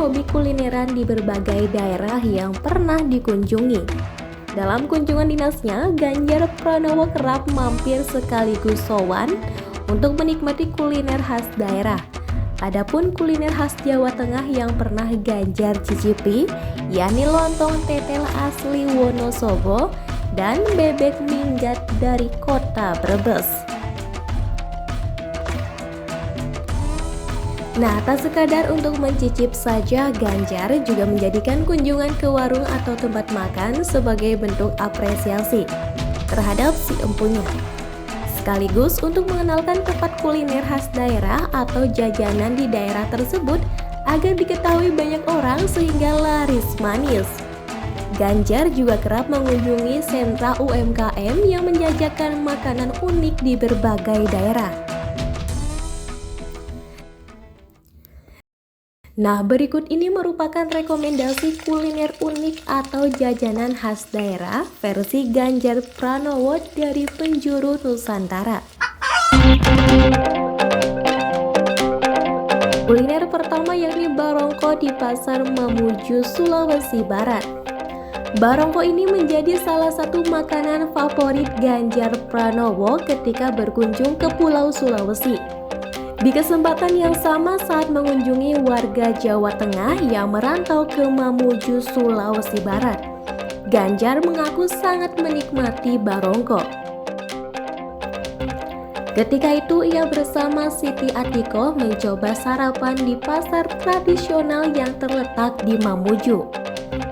hobi kulineran di berbagai daerah yang pernah dikunjungi. Dalam kunjungan dinasnya, Ganjar Pranowo kerap mampir sekaligus sowan untuk menikmati kuliner khas daerah. Adapun kuliner khas Jawa Tengah yang pernah Ganjar cicipi, yakni lontong tetel asli Wonosobo dan bebek minggat dari kota Brebes. Nah, tak sekadar untuk mencicip saja, Ganjar juga menjadikan kunjungan ke warung atau tempat makan sebagai bentuk apresiasi terhadap si empunya, sekaligus untuk mengenalkan tempat kuliner khas daerah atau jajanan di daerah tersebut agar diketahui banyak orang sehingga laris manis. Ganjar juga kerap mengunjungi sentra UMKM yang menjajakan makanan unik di berbagai daerah. Nah, berikut ini merupakan rekomendasi kuliner unik atau jajanan khas daerah versi Ganjar Pranowo dari penjuru Nusantara. Kuliner pertama yakni barongko di Pasar Mamuju, Sulawesi Barat. Barongko ini menjadi salah satu makanan favorit Ganjar Pranowo ketika berkunjung ke Pulau Sulawesi. Di kesempatan yang sama saat mengunjungi warga Jawa Tengah yang merantau ke Mamuju, Sulawesi Barat, Ganjar mengaku sangat menikmati barongko. Ketika itu ia bersama Siti Atiko mencoba sarapan di pasar tradisional yang terletak di Mamuju.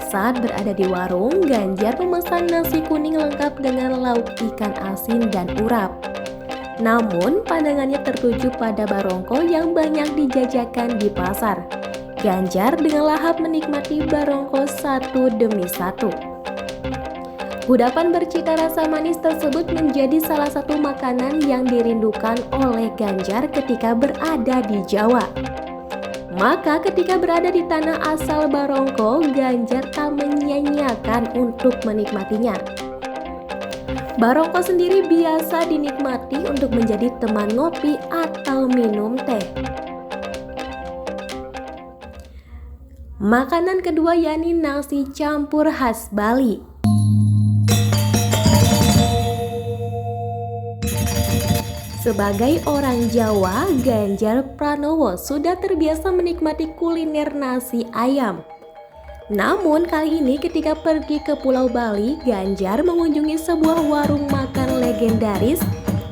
Saat berada di warung, Ganjar memesan nasi kuning lengkap dengan lauk ikan asin dan urap. Namun, pandangannya tertuju pada barongko yang banyak dijajakan di pasar. Ganjar dengan lahap menikmati barongko satu demi satu. Kudapan bercita rasa manis tersebut menjadi salah satu makanan yang dirindukan oleh Ganjar ketika berada di Jawa. Maka ketika berada di tanah asal barongko, Ganjar tak menyia-nyiakan untuk menikmatinya. Barongko sendiri biasa dinikmati untuk menjadi teman ngopi atau minum teh. Makanan kedua yakni nasi campur khas Bali. Sebagai orang Jawa, Ganjar Pranowo sudah terbiasa menikmati kuliner nasi ayam. Namun kali ini ketika pergi ke Pulau Bali, Ganjar mengunjungi sebuah warung makan legendaris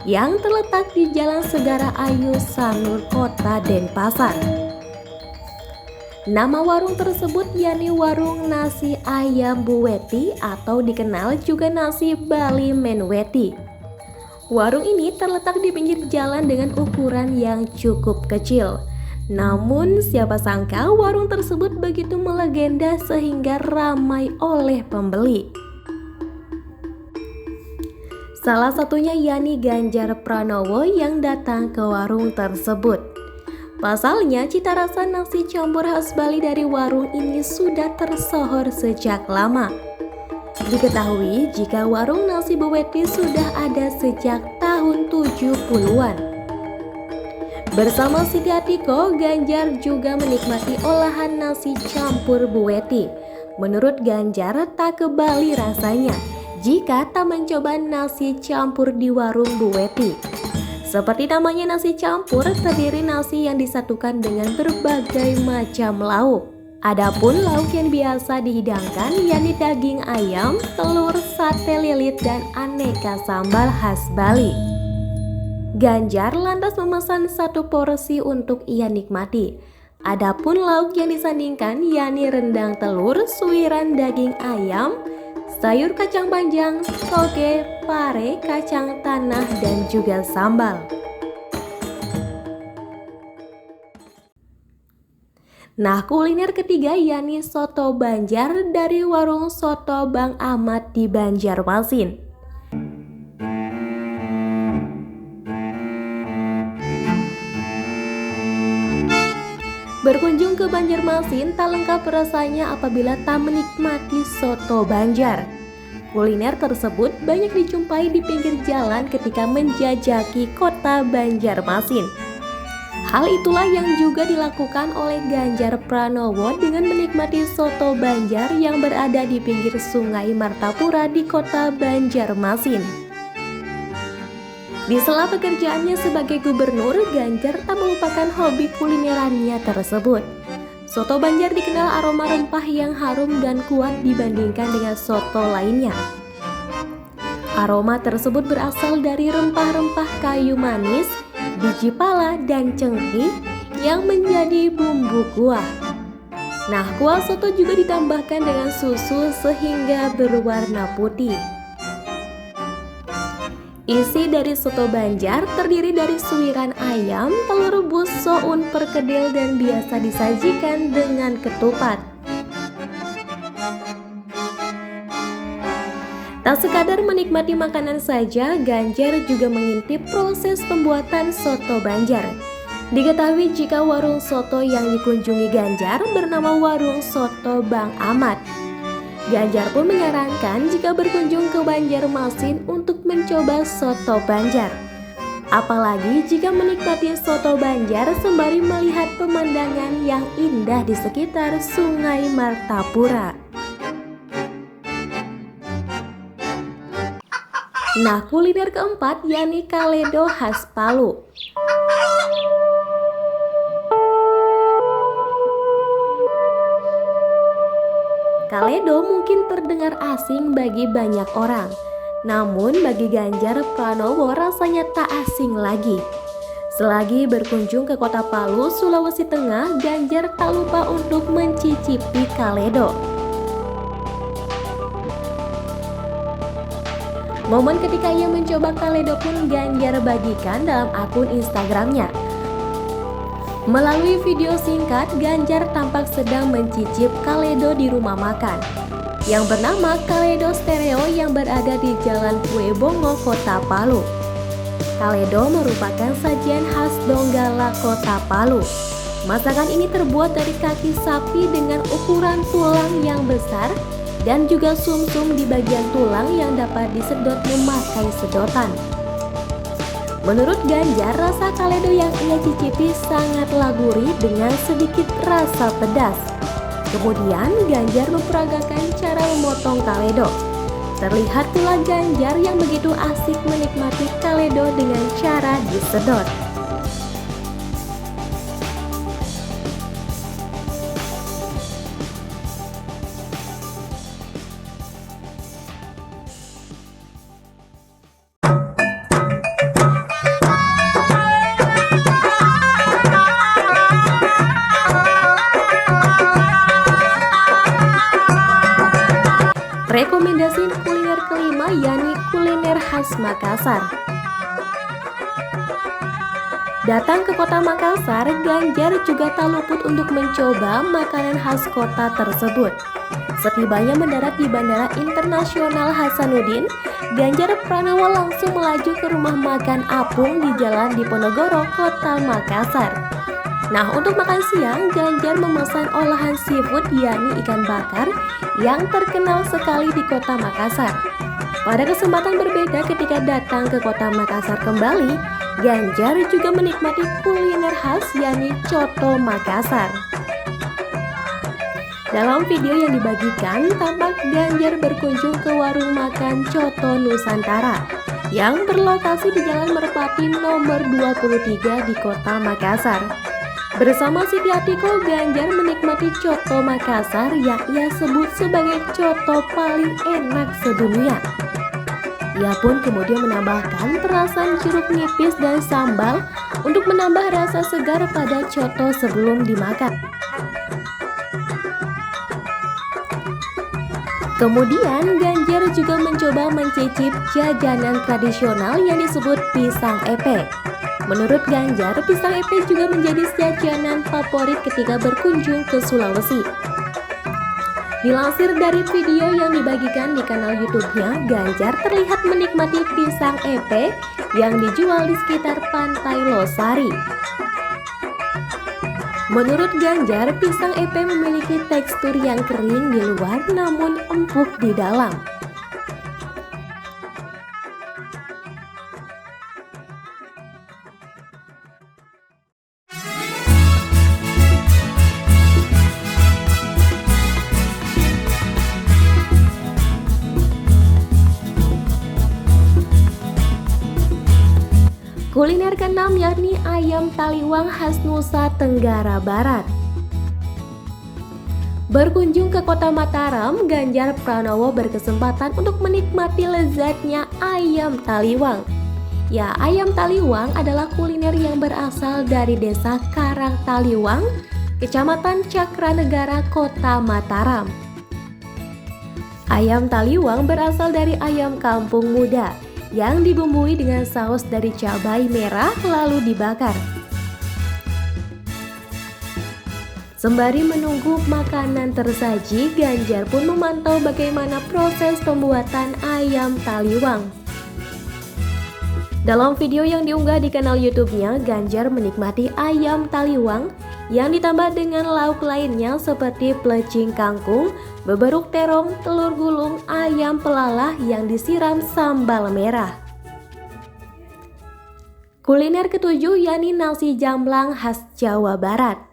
yang terletak di Jalan Segara Ayu, Sanur, Kota Denpasar. Nama warung tersebut yakni Warung Nasi Ayam Bu Weti atau dikenal juga Nasi Bali Menweti. Warung ini terletak di pinggir jalan dengan ukuran yang cukup kecil. Namun siapa sangka warung tersebut begitu melegenda sehingga ramai oleh pembeli. Salah satunya yakni Ganjar Pranowo yang datang ke warung tersebut. Pasalnya cita rasa nasi campur khas Bali dari warung ini sudah tersohor sejak lama. Diketahui jika warung nasi Bu Weti sudah ada sejak tahun 70-an. Bersama Siti Atiko, Ganjar juga menikmati olahan nasi campur Bu Weti. Menurut Ganjar, tak kebali rasanya jika tak mencoba nasi campur di warung Bu Weti. Seperti namanya nasi campur, terdiri nasi yang disatukan dengan berbagai macam lauk. Adapun lauk yang biasa dihidangkan yakni daging ayam, telur, sate lilit, dan aneka sambal khas Bali. Ganjar lantas memesan satu porsi untuk ia nikmati. Adapun lauk yang disandingkan yakni rendang telur, suiran daging ayam, sayur kacang panjang, toge, pare, kacang tanah, dan juga sambal. Nah, kuliner ketiga yakni soto Banjar dari warung soto Bang Ahmad di Banjarmasin. Berkunjung ke Banjarmasin tak lengkap rasanya apabila tak menikmati soto Banjar. Kuliner tersebut banyak dijumpai di pinggir jalan ketika menjajaki kota Banjarmasin. Hal itulah yang juga dilakukan oleh Ganjar Pranowo dengan menikmati soto Banjar yang berada di pinggir Sungai Martapura di kota Banjarmasin. Di sela pekerjaannya sebagai gubernur, Ganjar tak melupakan hobi kulinerannya tersebut. Soto Banjar dikenal aroma rempah yang harum dan kuat dibandingkan dengan soto lainnya. Aroma tersebut berasal dari rempah-rempah kayu manis, biji pala, dan cengkeh yang menjadi bumbu kuah. Nah, kuah soto juga ditambahkan dengan susu sehingga berwarna putih. Isi dari soto Banjar terdiri dari suiran ayam, telur rebus, soun, perkedel, dan biasa disajikan dengan ketupat. Tak sekadar menikmati makanan saja, Ganjar juga mengintip proses pembuatan soto Banjar. Diketahui jika warung soto yang dikunjungi Ganjar bernama Warung Soto Bang Ahmad. Ganjar pun menyarankan jika berkunjung ke Banjarmasin untuk mencoba soto Banjar. Apalagi jika menikmati soto Banjar sembari melihat pemandangan yang indah di sekitar Sungai Martapura. Nah, kuliner keempat yakni kaledo khas Palu. Kaledo mungkin terdengar asing bagi banyak orang, namun bagi Ganjar Pranowo rasanya tak asing lagi. Selagi berkunjung ke kota Palu, Sulawesi Tengah, Ganjar tak lupa untuk mencicipi kaledo. Momen ketika ia mencoba kaledo pun Ganjar bagikan dalam akun Instagramnya. Melalui video singkat, Ganjar tampak sedang mencicip kaledo di rumah makan yang bernama Kaledo Stereo yang berada di Jalan Kue Bongo, Kota Palu. Kaledo merupakan sajian khas Donggala, Kota Palu. Masakan ini terbuat dari kaki sapi dengan ukuran tulang yang besar dan juga sumsum di bagian tulang yang dapat disedot memakai sedotan. Menurut Ganjar, rasa kaledo yang ia cicipi sangatlah gurih dengan sedikit rasa pedas. Kemudian Ganjar memperagakan cara memotong kaledo. Terlihat pula Ganjar yang begitu asik menikmati kaledo dengan cara disedot. Rekomendasi kuliner kelima yakni kuliner khas Makassar. Datang ke kota Makassar, Ganjar juga tak luput untuk mencoba makanan khas kota tersebut. Setibanya mendarat di Bandara Internasional Hasanuddin, Ganjar Pranowo langsung melaju ke rumah makan Apung di Jalan Diponegoro, Kota Makassar. Nah, untuk makan siang, Ganjar memesan olahan seafood yakni ikan bakar yang terkenal sekali di kota Makassar. Pada kesempatan berbeda ketika datang ke kota Makassar kembali, Ganjar juga menikmati kuliner khas yakni coto Makassar. Dalam video yang dibagikan, tampak Ganjar berkunjung ke warung makan Coto Nusantara yang berlokasi di Jalan Merpati nomor 23 di kota Makassar. Bersama Siti Atiko, Ganjar menikmati coto Makassar yang ia sebut sebagai coto paling enak sedunia. Ia pun kemudian menambahkan perasan jeruk nipis dan sambal untuk menambah rasa segar pada coto sebelum dimakan. Kemudian Ganjar juga mencoba mencicip jajanan tradisional yang disebut pisang epe. Menurut Ganjar, pisang epe juga menjadi jajanan favorit ketika berkunjung ke Sulawesi. Dilansir dari video yang dibagikan di kanal YouTube-nya, Ganjar terlihat menikmati pisang epe yang dijual di sekitar Pantai Losari. Menurut Ganjar, pisang epe memiliki tekstur yang kering di luar namun empuk di dalam. Kuliner keenam yakni ayam taliwang khas Nusa Tenggara Barat. Berkunjung ke kota Mataram, Ganjar Pranowo berkesempatan untuk menikmati lezatnya ayam taliwang. Ya, ayam taliwang adalah kuliner yang berasal dari desa Karang Taliwang, Kecamatan Cakranegara, Kota Mataram. Ayam taliwang berasal dari ayam kampung muda yang dibumbui dengan saus dari cabai merah lalu dibakar. Sembari menunggu makanan tersaji, Ganjar pun memantau bagaimana proses pembuatan ayam taliwang. Dalam video yang diunggah di kanal YouTube-nya, Ganjar menikmati ayam taliwang yang ditambah dengan lauk lainnya seperti plecing kangkung, beberuk terong, telur gulung, ayam pelalah yang disiram sambal merah. Kuliner ketujuh yakni nasi jamblang khas Jawa Barat.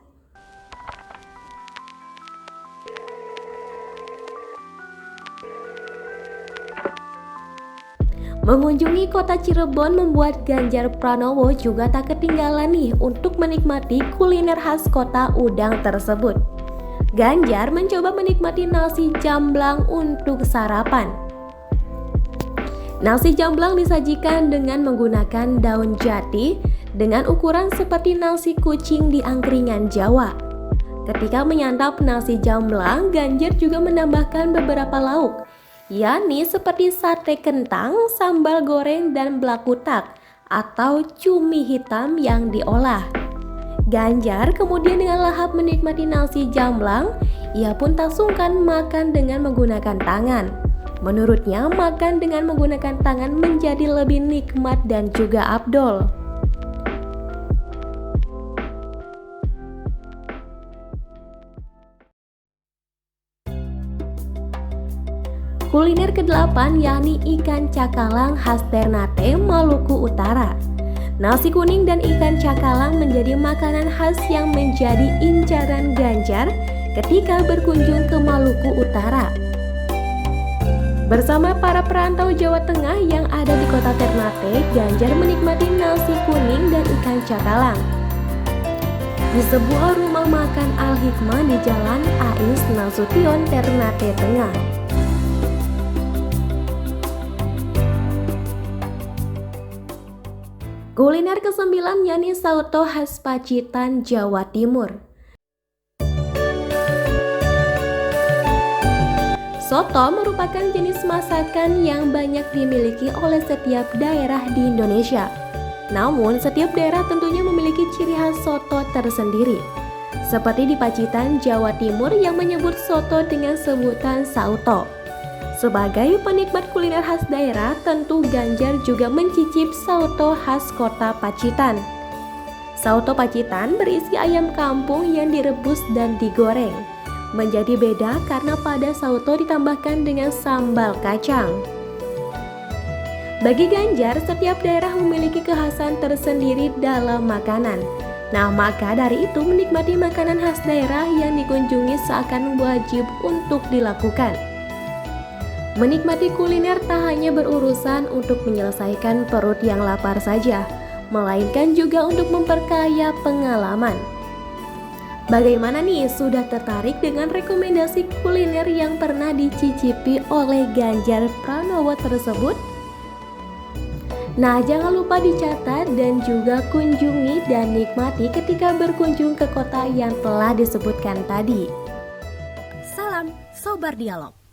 Mengunjungi kota Cirebon membuat Ganjar Pranowo juga tak ketinggalan nih untuk menikmati kuliner khas kota Udang tersebut. Ganjar mencoba menikmati nasi jamblang untuk sarapan. Nasi jamblang disajikan dengan menggunakan daun jati dengan ukuran seperti nasi kucing di angkringan Jawa. Ketika menyantap nasi jamblang, Ganjar juga menambahkan beberapa lauk, yakni seperti sate kentang, sambal goreng, dan blakutak atau cumi hitam yang diolah. Ganjar kemudian dengan lahap menikmati nasi jamblang. Ia pun tak sungkan makan dengan menggunakan tangan. Menurutnya, makan dengan menggunakan tangan menjadi lebih nikmat dan juga afdol. Kuliner ke-8 yakni ikan cakalang khas Ternate, Maluku Utara. Nasi kuning dan ikan cakalang menjadi makanan khas yang menjadi incaran Ganjar ketika berkunjung ke Maluku Utara. Bersama para perantau Jawa Tengah yang ada di kota Ternate, Ganjar menikmati nasi kuning dan ikan cakalang di sebuah rumah makan Al-Hikmah di Jalan Ais Nasution, Ternate Tengah. Kuliner ke-9 yakni soto khas Pacitan, Jawa Timur. Soto merupakan jenis masakan yang banyak dimiliki oleh setiap daerah di Indonesia. Namun, setiap daerah tentunya memiliki ciri khas soto tersendiri. Seperti di Pacitan, Jawa Timur yang menyebut soto dengan sebutan sauto. Sebagai penikmat kuliner khas daerah, tentu Ganjar juga mencicip soto khas kota Pacitan. Soto Pacitan berisi ayam kampung yang direbus dan digoreng. Menjadi beda karena pada soto ditambahkan dengan sambal kacang. Bagi Ganjar, setiap daerah memiliki kekhasan tersendiri dalam makanan. Nah, maka dari itu menikmati makanan khas daerah yang dikunjungi seakan wajib untuk dilakukan. Menikmati kuliner tak hanya berurusan untuk menyelesaikan perut yang lapar saja, melainkan juga untuk memperkaya pengalaman. Bagaimana nih, sudah tertarik dengan rekomendasi kuliner yang pernah dicicipi oleh Ganjar Pranowo tersebut? Nah, jangan lupa dicatat dan juga kunjungi dan nikmati ketika berkunjung ke kota yang telah disebutkan tadi. Salam Sobar Dialog.